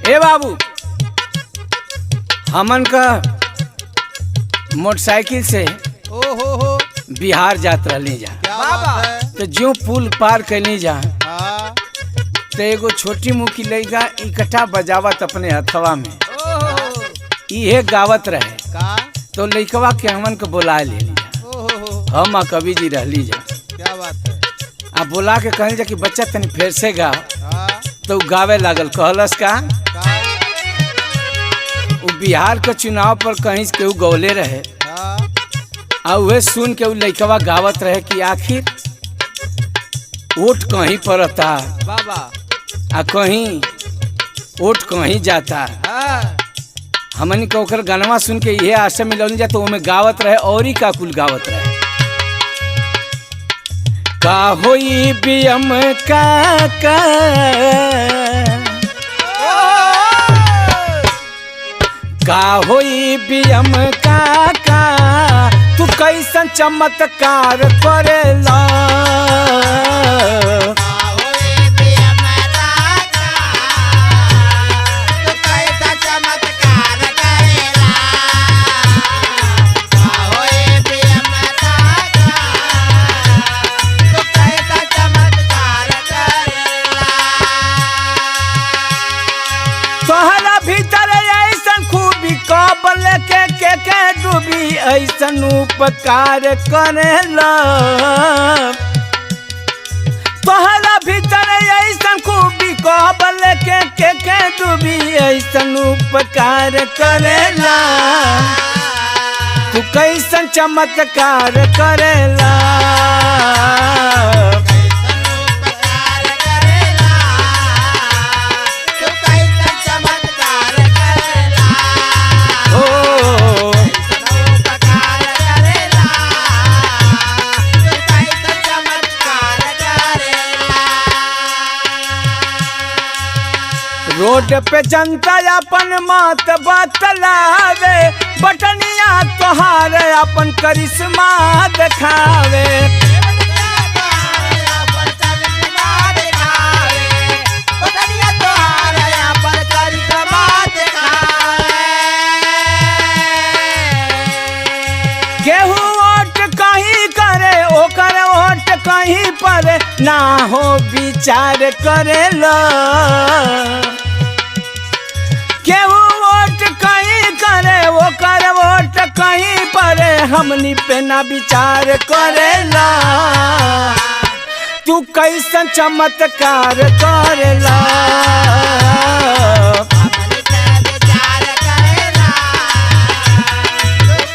ए बाबू हमन का मोटरसाइकिल से हो बिहार जात रहली जा। क्या बात है? तो जो पुल पार कैली जा हाँ। तो एगो छोटी मुखी लड़का इकट्ठा बजावत अपने हथवा में ओहो। इहे गावत रहे। का? तो लड़कवा के हमन के बुला ले जा। ओहो। हम कवि जी रहली जा। क्या बात है? आ बुला के कहल जा कि बच्चा तनी फिर से गा। हाँ। तो गावे लागल कहलस का वो बिहार के चुनाव पर कहीं केहू गौले रहे। हाँ। आ उहे सुन के उ लड़कवा गावत रहे कि आखिर वोट कहीं पड़ता बाबा। आ कहीं वोट कहीं जाता। हाँ। हमनी के ओकर गानवा सुन के ये आशा मिलल जा। तो ओमे गावत रहे और ही का कुल गावत रहे। का होई बियम का होई बियम का तू कैसन चमत्कार करेला। तोहरा भीतर ऐसन खूबी कबल के डूबी ऐसन उपकार करेला। तोहरा भीतर ऐसन खूबी कबल के डूबी ऐसन उपकार करेला। तू कैसन चमत्कार करेला। रोड पे जनता अपन मत बतलावे बटनिया तोहार अपन करिश्मा दिखावे। केहू वोट कहीं करे ओकर वोट कहीं पर ना हो विचार करेला। केहू वोट कहीं करे ओकर वोट कहीं पर हमनी पे ना विचार करेला। तू कैसन चमत्कार करेला।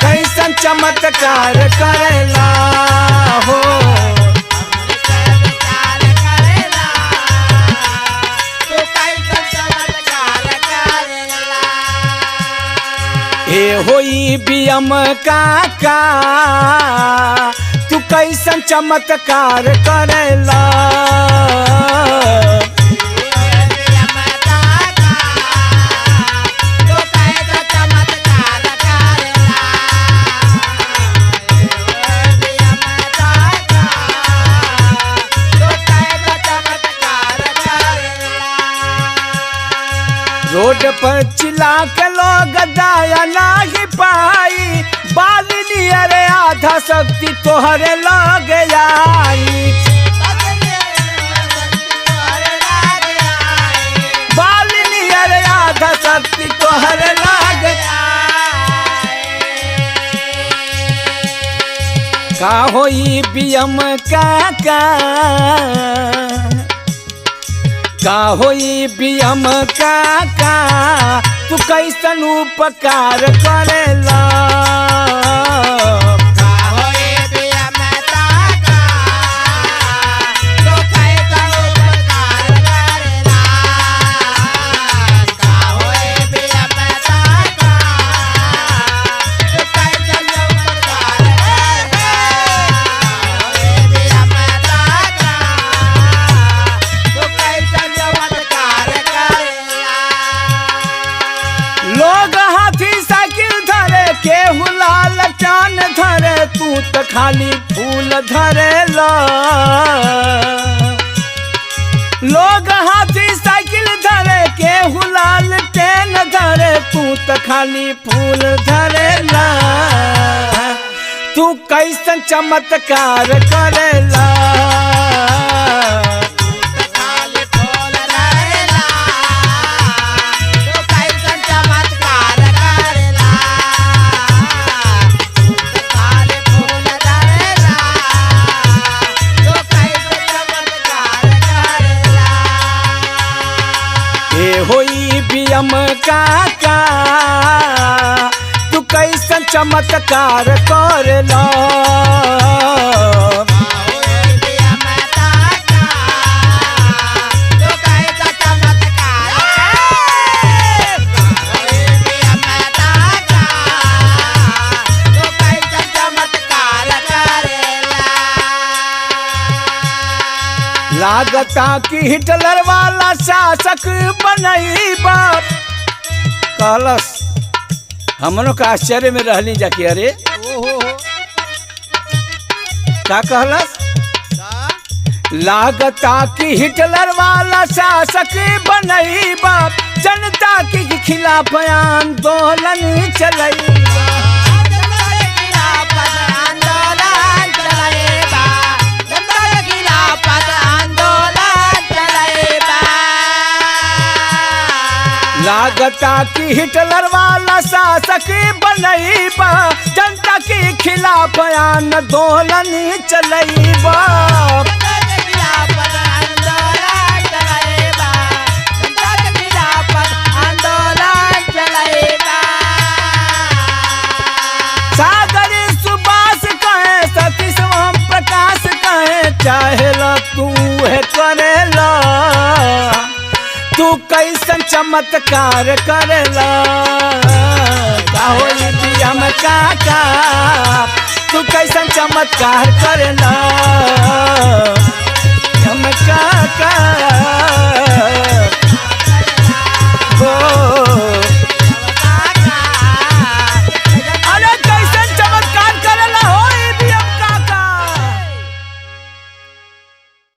कैसन चमत्कार करेला हो। ए होई बियम का तू कैसन चमत्कार करेला। रोड पर चिल्ला के लोग दाया नाही पाई बालिनी अरे आधा शक्ति तोहरे लग आई। बालिनी अरे आधा शक्ति तोहरे लग का होई बियम का होई बियम का तू कैसन उपकार करेला। लोग हाथी साइकिल धरे केहू लाल चान धरे तू तो खाली फूल धरेला। लोग हाथी साइकिल धरे केहू लाल खाली फूल धरेला तू कैसन चमत्कार करेला खाली फूल रहेला तो कैसन चमत्कार करेला खाली फूल रहेला तो कैसन चमत्कार करेला ए होई बियम काका तू कैसन चमत्कार करेला लागता कि हिटलर वाला शासक बनई बाप कहलस हमनों का आश्चर्य में रहली जाके अरे का कहलस लागता कि हिटलर वाला शासक बनई बाप जनता के खिलाफ आंदोलन चलई लागता कि हिटलर वाला शासक बनई बा जनता के खिलाफ आंदोलन चलई बा सागर सुबास कहे सतीश ओम प्रकाश कहे चाहेला तू है करेला तू कैसन चमत्कार करेला होई बिया में काका तू कैसन चमत्कार करेला हम काका